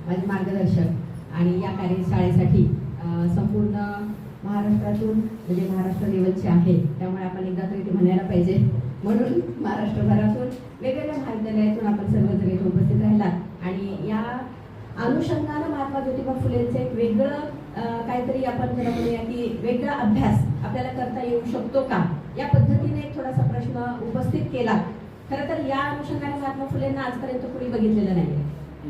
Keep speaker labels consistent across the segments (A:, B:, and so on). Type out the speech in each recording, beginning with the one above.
A: माझे मार्गदर्शक आणि या कार्यशाळेसाठी संपूर्ण महाराष्ट्रातून म्हणजे महाराष्ट्र लेवलचे आहे, त्यामुळे आपण एकदा तरी ते म्हणायला पाहिजे. म्हणून महाराष्ट्रभरातून वेगवेगळ्या महाविद्यालयातून आपण सर्वजण इथे उपस्थित राहिलात आणि या अनुषंगानं महात्मा ज्योतिबा फुलेंचं एक वेगळं काहीतरी आपण जरा म्हणूया की वेगळा अभ्यास आपल्याला करता येऊ शकतो का, या पद्धतीने एक थोडासा प्रश्न उपस्थित केला. खरं तर या अनुषंगाने महात्मा फुलेंना आजपर्यंत कुणी बघितलेलं नाही.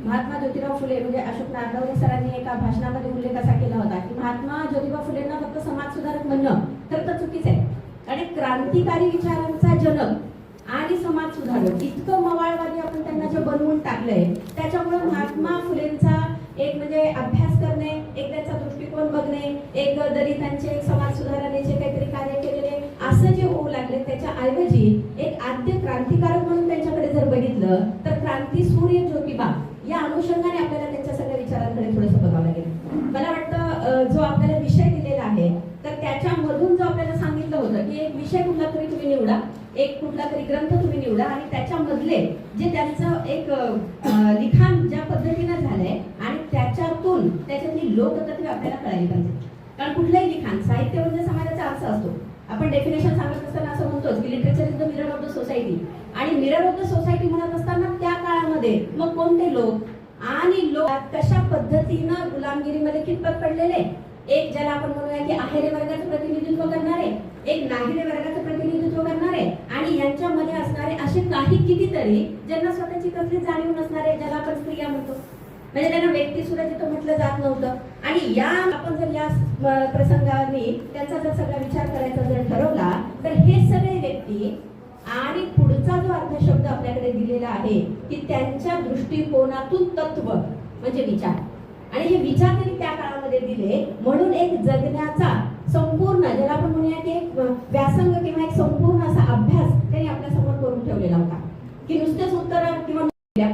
A: महात्मा ज्योतिबा फुले म्हणजे अशोक नारनवरे सरांनी एका भाषणामध्ये उल्लेख असा केला होता की महात्मा ज्योतिबा फुलेंना फक्त समाज सुधारक म्हणणं खरं तर चुकीच आहे. आणि क्रांतिकारी विचारांचा जनक आणि समाज सुधारक इतकं मवाळवादी आपण त्यांना जे बनवून टाकलंय, त्याच्यामुळे महात्मा फुलेंचा एक म्हणजे अभ्यास करणे, एक त्यांचा दृष्टिकोन बघणे, एक दलितांचे एक समाज सुधारण्याचे काहीतरी कार्य केलेले असं जे होऊ लागले, त्याच्या ऐवजी एक आद्य क्रांतिकारक म्हणून त्यांच्याकडे जर बघितलं तर क्रांती सूर्य ज्योतिबा या अनुषंगाने आपल्याला त्यांच्या सगळ्या विचारांकडे थोडंसं बघावं लागेल. मला वाटतं जो आपल्याला विषय दिलेला आहे तर त्याच्यामधून जो आपल्याला सांगितलं होतं की एक विषय कुठला तरी तुम्ही निवडा, एक कुठला तरी ग्रंथ तुम्ही निवडा आणि त्याच्यामधले जे त्यांचं एक लिखाण ज्या पद्धतीनं झालंय आणि त्याच्यातली लोकतत्वे आपल्याला कळाली पाहिजे. कारण कुठलंही लिखाण साहित्य म्हणजे समाजाचा अर्थ असतो. आपण डेफिनेशन सांगत असताना असं म्हणतोच की literature is the mirror of the society, आणि मिरर ऑफ द सोसायटी म्हणत असताना त्या काळामध्ये मग कोणते लोक आणि लोक कशा पद्धतीनं गुलामगिरीमध्ये कितपत पडलेले, एक ज्याला आपण म्हणूया की आहेरे वर्गाचं प्रतिनिधित्व करणारे, एक नाहिरे वर्गाचं प्रतिनिधित्व करणारे आणि यांच्यामध्ये असणारे असे काही कितीतरी ज्यांना स्वतःची कसली जाणीव नसणारे, ज्याला आपण स्त्रिया म्हणतो, म्हणजे त्यांना व्यक्ती सुद्धा तिथं म्हटलं जात नव्हतं. आणि या आपण जर या प्रसंगाने त्यांचा जर सगळा विचार करायचा जर ठरवला तर हे सगळे व्यक्ती आणि पुढचा जो अर्थशब्द आपल्याकडे दिलेला आहे की त्यांच्या दृष्टिकोनातून तत्व म्हणजे विचार, आणि हे विचार त्यांनी त्या काळामध्ये दिले म्हणून एक जगण्याचा संपूर्ण ज्याला आपण म्हणूया की एक व्यासंग किंवा एक संपूर्ण असा अभ्यास त्यांनी आपल्या समोर करून ठेवलेला होता की नुसतेच उत्तर किंवा.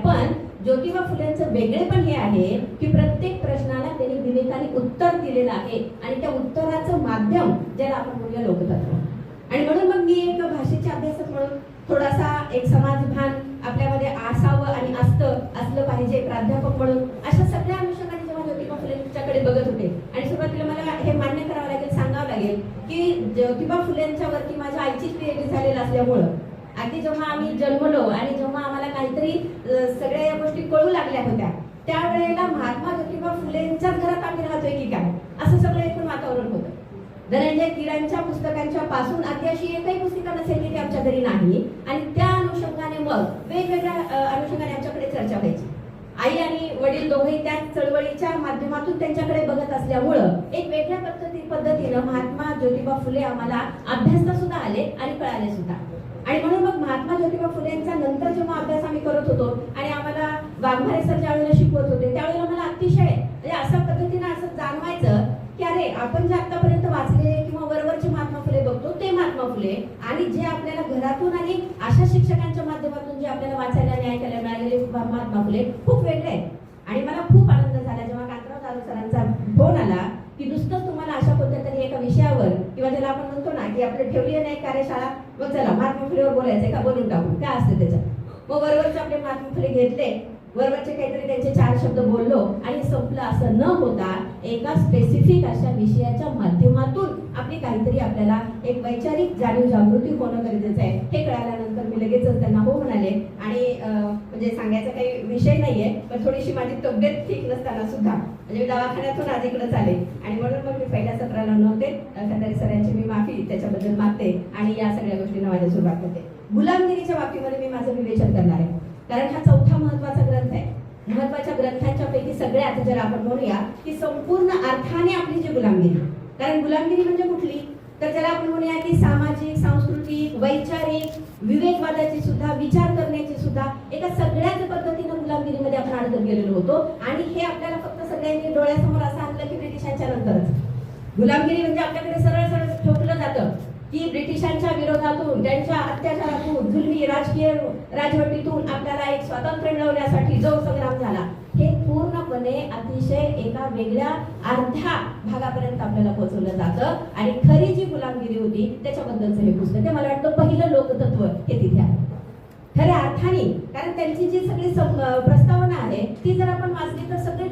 A: पण ज्योतिबा फुलेंचं वेगळेपण हे आहे की प्रत्येक प्रश्नाला त्यांनी विवेकाने उत्तर दिलेलं आहे आणि त्या उत्तराचं माध्यम ज्याला आपण म्हणूया लोकतत्व. आणि म्हणून मग मी एक भाषेचे अभ्यासक म्हणून थोडासा एक समाजभान आपल्यामध्ये असावं आणि असलं पाहिजे प्राध्यापक म्हणून अशा सगळ्या अनुषंगाने जेव्हा ज्योतिबा फुलेंच्याकडे बघत होते आणि सुरुवातीला मला हे मान्य करावं लागेल, सांगावं लागेल की ज्योतिबा फुलेंच्या वरती माझ्या आईचीच पीएचडी झालेलं असल्यामुळं अगदी जेव्हा आम्ही जन्मलो आणि जेव्हा आम्हाला काहीतरी सगळ्या या गोष्टी कळू लागल्या होत्या त्यावेळेला महात्मा ज्योतिबा फुलेंच्याच घरात आम्ही राहतोय की काय असं सगळं एकूण वातावरण होतं. धनंजय कीरांच्या पुस्तकांच्या पासून अगदी अशी एकही पुस्तिका नसेल की ती आमच्या घरी नाही, आणि त्या अनुषंगाने मग वेगवेगळ्या अनुषंगाने आमच्याकडे चर्चा व्हायची. आई आणि वडील दोघेही त्या चळवळीच्या माध्यमातून त्यांच्याकडे बघत असल्यामुळं एक वेगळ्या पद्धतीनं महात्मा ज्योतिबा फुले आम्हाला अभ्यासता सुद्धा आले आणि कळाले सुद्धा. आणि म्हणून मग महात्मा ज्योतिबा फुलेंचा नंतर जेव्हा अभ्यास आम्ही करत होतो आणि आम्हाला वाघमारे सर ज्या वेळेला शिकवत होते त्यावेळेला मला अतिशय म्हणजे अशा पद्धतीनं असं जाणवायचं की अरे आपण जे आतापर्यंत वाचलेले किंवा वरवरचे महात्मा फुले बघतो ते महात्मा फुले आणि जे आपल्याला घरातून आणि अशा शिक्षकांच्या माध्यमातून जे आपल्याला वाचायला आणि ऐकायला मिळालेले महात्मा फुले खूप वेगळे आहेत. आणि मला खूप आनंद झाला जेव्हा कांतराव जाधव सरांचा फोन आला की नुसतंच तुम्हाला अशा कोणत्या तरी एका विषयावर किंवा ज्याला आपण म्हणतो ना की आपले ठेवली नाही कार्यशाळा, मग चला महात्मा फुलेवर बोलायचंय का, बोलून टाकू काय असते त्याच्यात. मग वरवरचे आपले महात्मा फुले घेतले, वरवरचे काहीतरी त्यांचे 4 शब्द बोललो आणि संपलं असं न होता एका स्पेसिफिक अशा विषयाच्या माध्यमातून आपली काहीतरी आपल्याला एक वैचारिक जाणीव जागृती होणं गरजेचं आहे. हे कळाल्यानंतर मी लगेचच त्यांना हो म्हणाले. आणि म्हणजे सांगायचा काही विषय नाहीये, पण थोडीशी माझी तब्येत ठीक नसताना सुद्धा म्हणजे दवाखान्यातून आज इकडे आले आणि म्हणून मग मी पहिल्या सत्राला नव्हते. खंडारी सरांची मी माफी त्याच्याबद्दल मागते आणि या सगळ्या गोष्टींना माझ्या सुरुवात करते. गुलामगिरीच्या बाबतीमध्ये मी माझं विवेचन करणार आहे कारण हा चौथा महत्वाचा ग्रंथ आहे. महत्वाच्या ग्रंथांच्या पैकी सगळ्यात जर आपण म्हणूया की संपूर्ण अर्थाने आपली जी गुलामगिरी, कारण गुलामगिरी म्हणजे कुठली तर ज्याला आपण म्हणूया की सामाजिक, सांस्कृतिक, वैचारिक, विवेकवादाची सुद्धा, विचार करण्याची सुद्धा एका सगळ्याच पद्धतीनं गुलामगिरीमध्ये आपण अडकत गेलेलो होतो. आणि हे आपल्याला फक्त सगळ्यांनी डोळ्यासमोर असं आणलं की ब्रिटिशांच्या नंतरच गुलामगिरी म्हणजे आपल्याकडे सरळ सरळ ठोकलं जातं की ब्रिटिशांच्या विरोधातून, त्यांच्या अत्याचारातून, जुलमी राजकीय राजवटीतून आपल्याला एक स्वातंत्र्य मिळवण्यासाठी जो संग्राम झाला हे पूर्णपणे अतिशय एका वेगळ्या अर्ध्या भागापर्यंत आपल्याला पोहोचवलं जातं. आणि खरी जी गुलामगिरी होती त्याच्याबद्दलचं हे पुस्तक आहे. मला वाटतं पहिलं लोकतत्व हे तिथे आहे खऱ्या अर्थाने, कारण त्यांची जी सगळी प्रस्तावना आहे ती जर आपण वाचली तर सगळे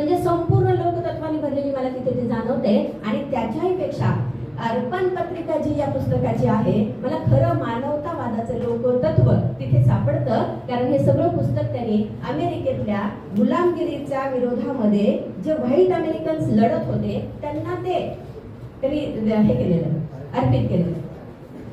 A: म्हणजे संपूर्ण लोकतत्वाने भरलेली मला तिथे ते जाणवते. आणि त्याच्याही पेक्षा अर्पण पत्रिका जी या पुस्तकाची आहे, मला खरं मानवतावादाचं लोकतत्व तिथे सापडतं. कारण हे सगळं पुस्तक त्यांनी अमेरिकेतल्या गुलामगिरीच्या विरोधामध्ये जे व्हाईट अमेरिकन्स लढत होते त्यांना त्यांनी हे केलेलं, अर्पित केलेलं.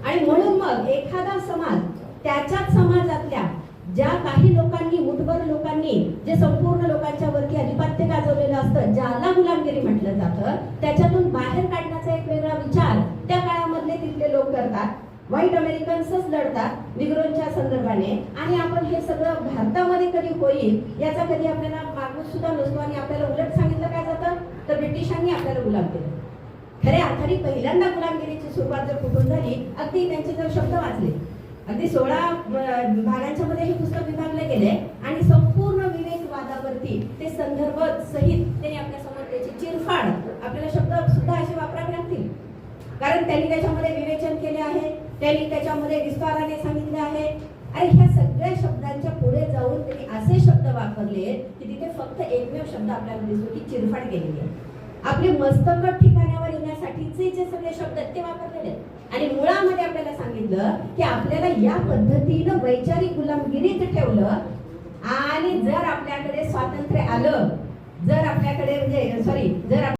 A: आणि म्हणून मग एखादा समाज त्याच्याच समाजातल्या ज्या काही लोकांनी, मुठभर लोकांनी जे संपूर्ण लोकांच्या वरती अधिपत्य गाजवलेलं असतं, ज्याला गुलामगिरी म्हटलं जातं, त्याच्यातून बाहेर काढण्याचा एक वेगळा विचार त्या काळामधले तिथले लोक करतात. व्हाईट अमेरिकन्सच लढतात निग्रोंच्या संदर्भाने. आणि आपण हे सगळं भारतामध्ये कधी होईल याचा कधी आपल्याला मागून सुद्धा नसतो. आणि आपल्याला उलट सांगितलं काय जातं तर ब्रिटिशांनी आपल्याला गुलाम केलं. खऱ्या अर्थाने पहिल्यांदा गुलामगिरीची सुरुवात जर कुठून झाली, अगदी त्यांचे जर शब्द वाचले, अगदी 16 भागांच्या मध्ये हे पुस्तक विभागले गेले आणि संपूर्ण विवेकवादावरती ते संदर्भ सहित त्यांनी आपल्या समोर त्याची चिरफाड, आपल्याला शब्द सुद्धा असे वापरावे लागतील. कारण त्यांनी त्याच्यामध्ये विवेचन केले आहे, त्यांनी त्याच्यामध्ये विस्ताराने सांगितले आहे. आणि ह्या सगळ्या शब्दांच्या पुढे जाऊन त्यांनी असे शब्द वापरले की तिथे फक्त एकमेव शब्द आपल्याला दिसतो की चिरफाड केलेली आहे. आपले मस्तक ठिकाण्यावर येण्यासाठीचे जे सगळे शब्द आहेत ते वापरलेले आहेत. आणि मुळामध्ये आपल्याला सांगितलं की आपल्याला या पद्धतीनं वैचारिक गुलामगिरीत ठेवलं. आणि जर आपल्याकडे स्वातंत्र्य आलं, जर आपल्याकडे म्हणजे जर